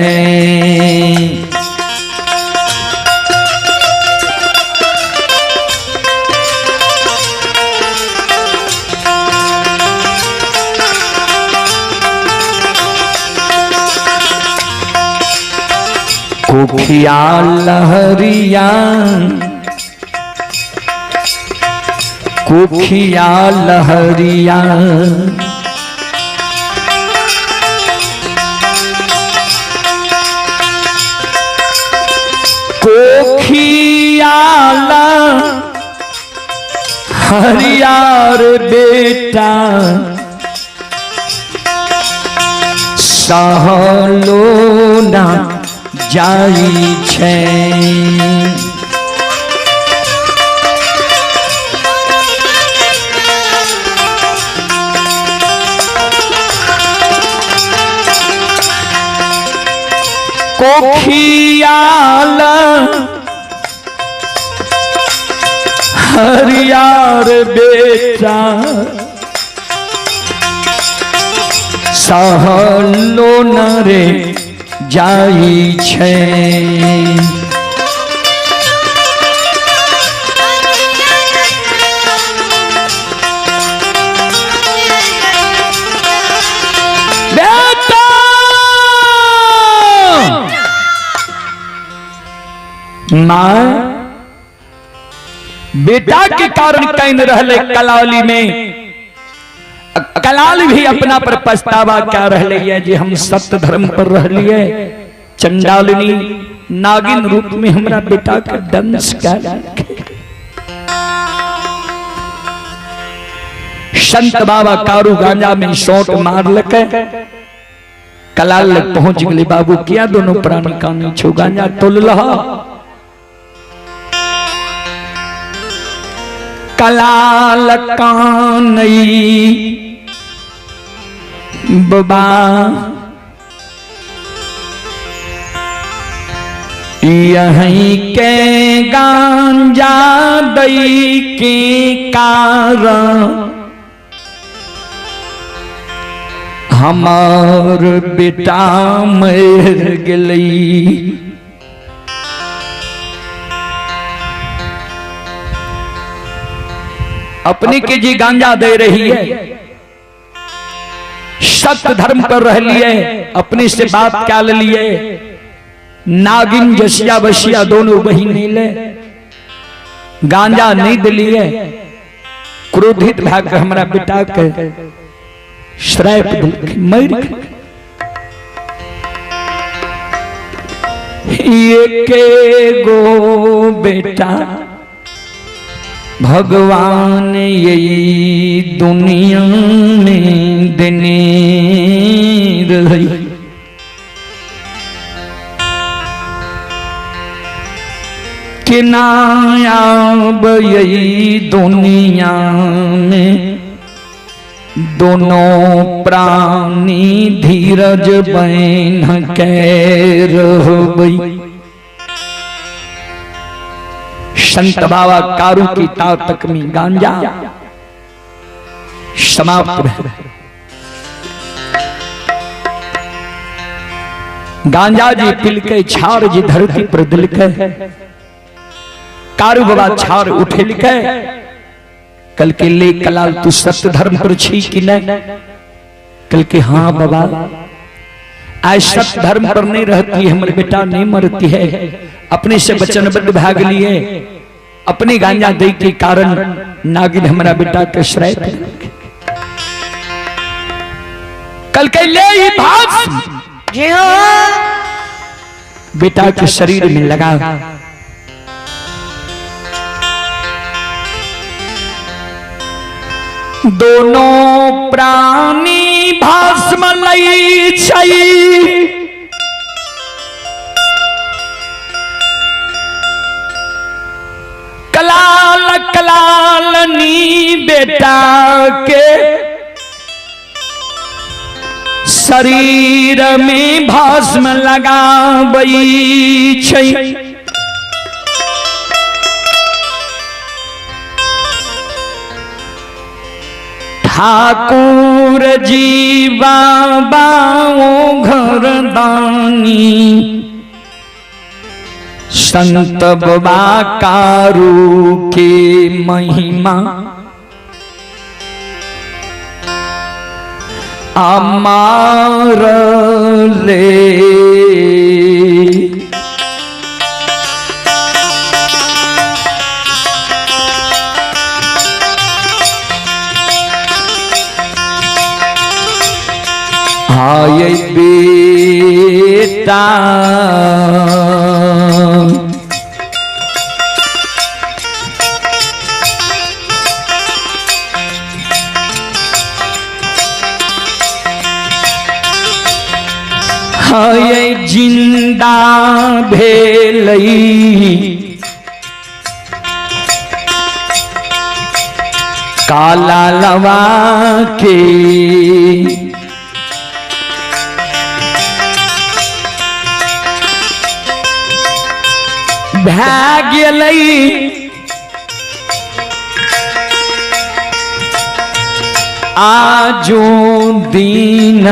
कुखिया लहरिया कुखिया लहरिया कुखिया हरियार बेटा सहलो ना जाई छै कोखियाल हरियार बेटा सहलो न रे जाई छै बेटा माँ बेटा के कारण कैन रहले कलाली में कलाल भी अपना पर पछतावा क्या रहले है जे हम सत्य धर्म पर रहलिए चंडालिनी नागिन रूप में हमरा बेटा का दंश कर संत बाबा कारू गांजा में शॉट मार लके कलाल लग पहुंच गए बाबू किया दोनों प्राणी कानी छो गांजा तोल लहा कलाल कानई बाबा यहीं के गांजा दई के कारण हमार बेटा मर गई अपने के जी गांजा दे रही है सत्य धर्म पर रह लिए अपने से बात क्या ले लिए नागिन जसिया बसिया दोनों बहिनी ले गांजा नहीं दिलिए क्रोधित भाग हमारा बेटा के श्राप मर ये के गो बेटा भगवान यही दुनिया में देने रही। कि नायाब यही दुनिया में दोनों प्राणी धीरज बन के रहबई। संत बाबा कारू की तातक में गांजा समाप्त है। गांजा जी पिल के छार जी धरती पर दिल के, कारू बाबा छार उठे लिखे। कल के ले कलाल तू सत्य धर्म पर छी कि नहीं? कल के हाँ बाबा, आज सत्य धर्म पर नहीं रहती है, हमारे बेटा नहीं मरती है। अपने से वचनबद्ध भाग लिए, अपने गांजा दे के कारण नागिन हमारा बेटा के श्राप। कल के ले ही भाग बेटा के शरीर में लगा। दोनों प्राणी भस्म लई छई। कलाल कलालनी बेटा के शरीर में भस्म लगाबई छई। ठाकुर जी बाबाओ घर दानी, संत बाबा कारू के महिमा अमार ले। हाय बेटा हाय जिंदा भेलई। काला लवा के भाग्य लई। आजो दीन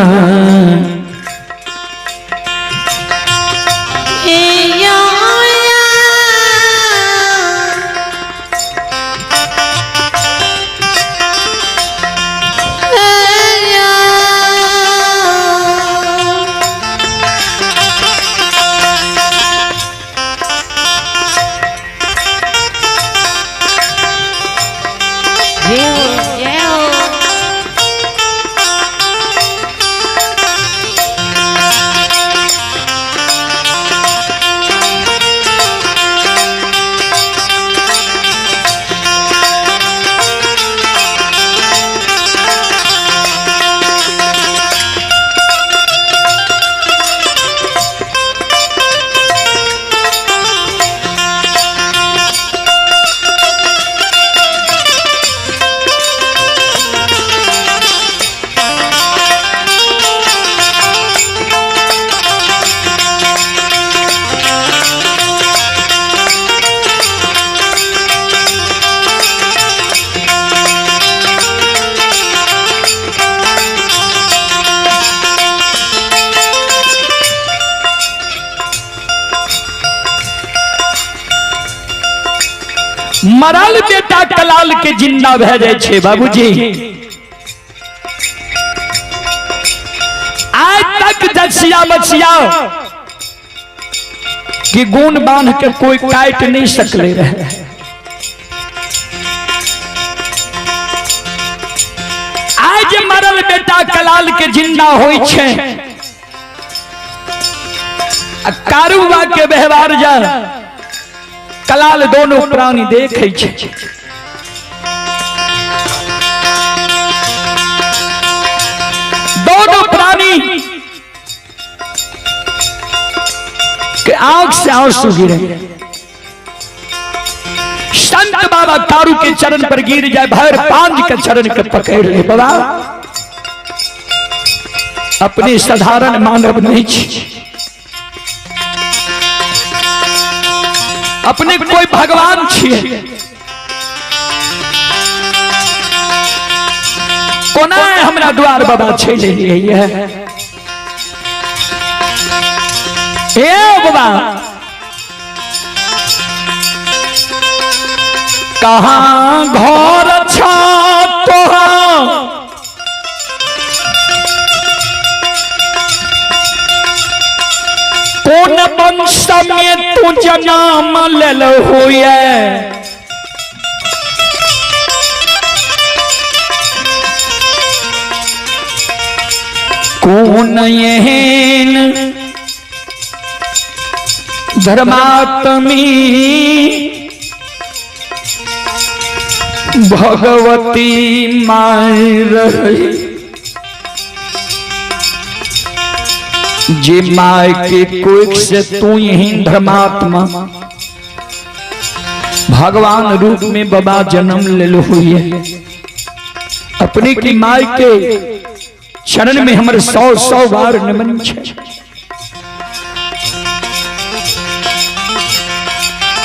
मरल बेटा कलाल के जिंदा भेजे छे बाबूजी। आज तक जसिया बचिया कि गुण बांध के कोई काट नहीं सकले रहे। आज मरल बेटा कलाल के जिंदा होई छे। कारुबा के व्यवहार जा कलाल दोनों प्राणी देखे छे। कि आंख से आंसू गिरे। संत बाबा तारू के चरण पर गिर जाए, भैर पांच के चरण के पकड़ ले। बाबा अपने साधारण मानव नहीं छी, अपने कोई भगवान छिए। कोना हमरा द्वार बाबा छेले लिए हे बाबा, कहाँ घर छा तोहार, कौन वंश में तू जन्म लेल हुए, कौन एहन धर्मात्मी भगवती माय रही, जे माय के कोख से तू यही धर्मात्मा भगवान रूप में बाबा जन्म ले हुई है। अपने की माय के चरण में हमारे 100 बार नमन है।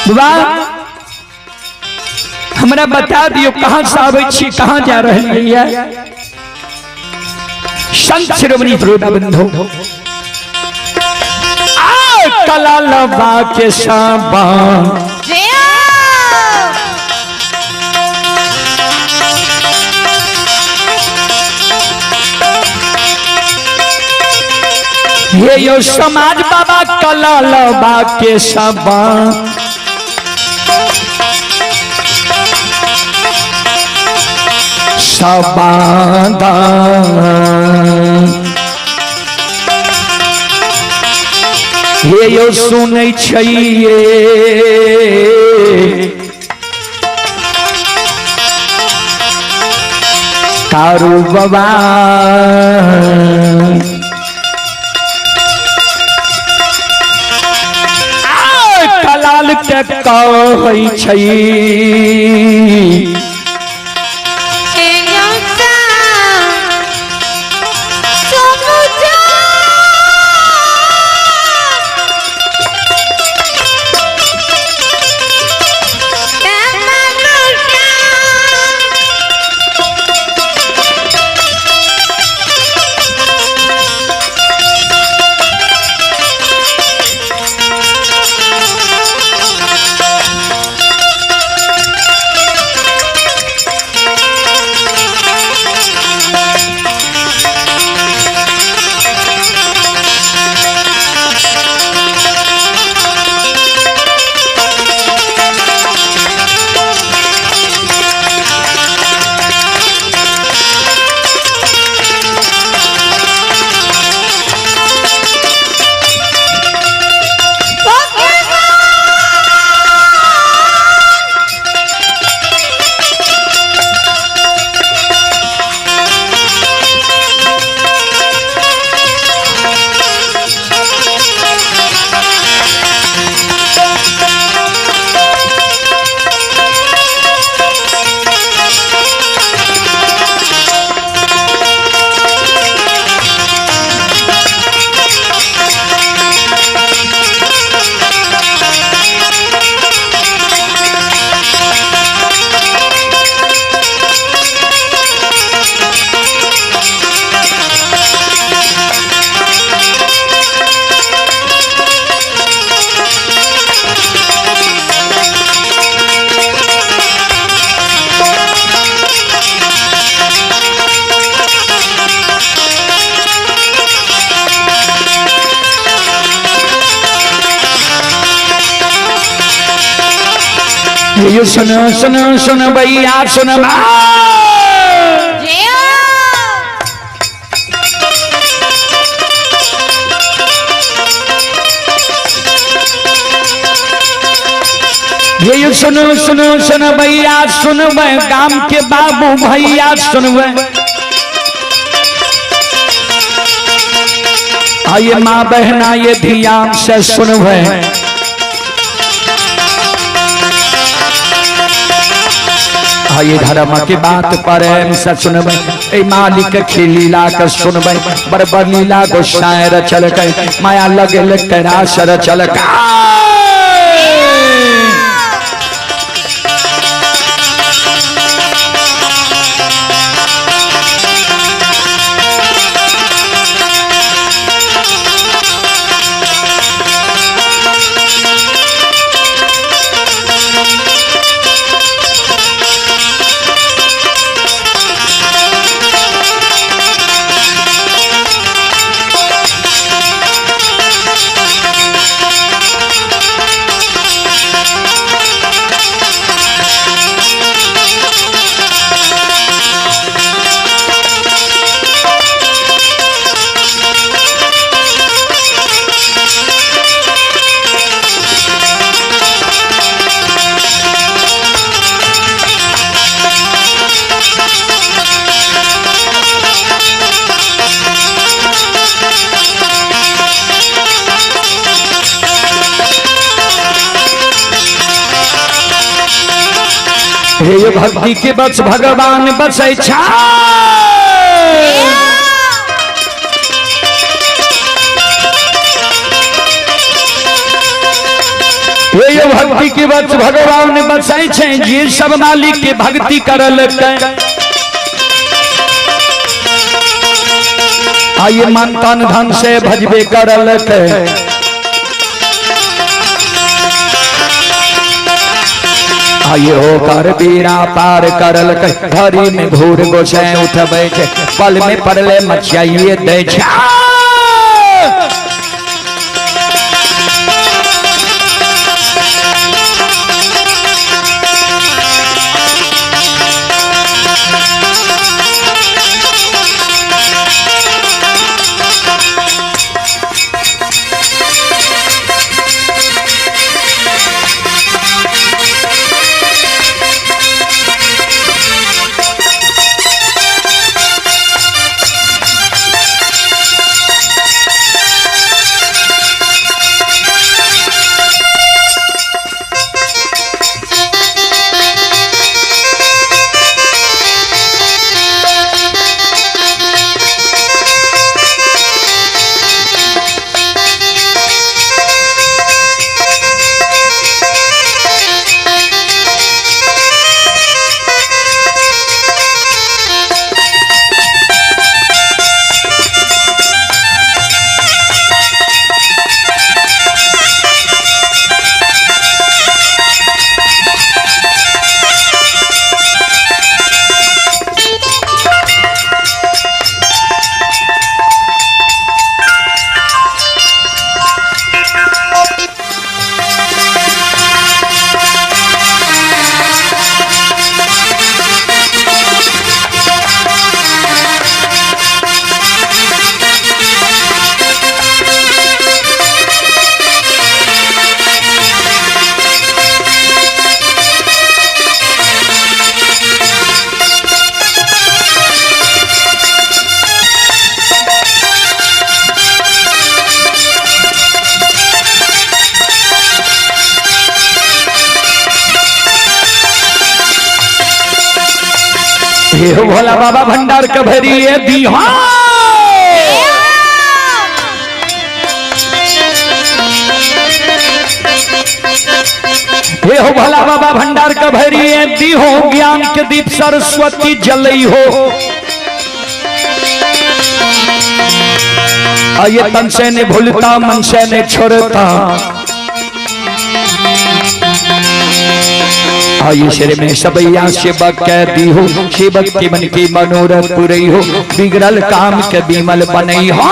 बाबा हमरा बता दियो कहां से आवे छी, कहां जा रही है। संत शिरोमणि प्रेमा बंधु कला लबा के साबा ये यो समाज बाबा कला लबा के साबा, सबादा हे यो सुनै छिए तारू बाबा, कलाल के कहै छै ये सुनो सुनो सुनो भैया सुनो ये सुनो सुनो सुनो भैया सुनो गांव के बाबू भैया सुनो आइए माँ बहना ये ध्यान से सुनवे, आइए धर्म की बात प्रेम से सुनवे, ए मालिक की लीला का सुनवे, बरबर लीला को शायर चल गए, माया लगे कराशर चल गए। हे भक्ति के बस भगवान बसै छा, हे भक्ति के बस भगवान बसै छै, जे सब मालिक के भक्ति करल आइए मन तन धन से भजबे करल आइए होकर बीरा पार करल घरी में घूर गोसे उठ बैठे, पल में पड़ले मचाइए दे छा। हे भोला बाबा भंडार कभरी दी हे हो भोला बाबा भंडार कभरी दी हो, ज्ञान के दीप सरस्वती जलई हो, आइए तन से ने भूलता मन से ने छोड़ता, आइए शरीर में सबैया सेवक कह दी हो, सेवक की मन की मनोरथ पूरी हो, बिगड़ल काम के बिमल बनई हो।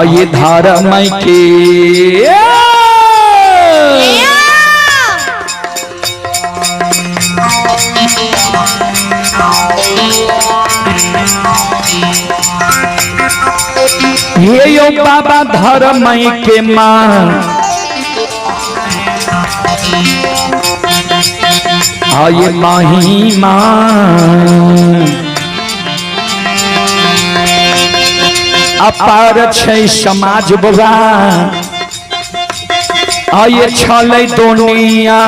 हाँ ये धर्म के ये यो बाबा धर्म के माँ हाँ ये महिमा अपार छै समाज बगा आ ये छलै दुनिया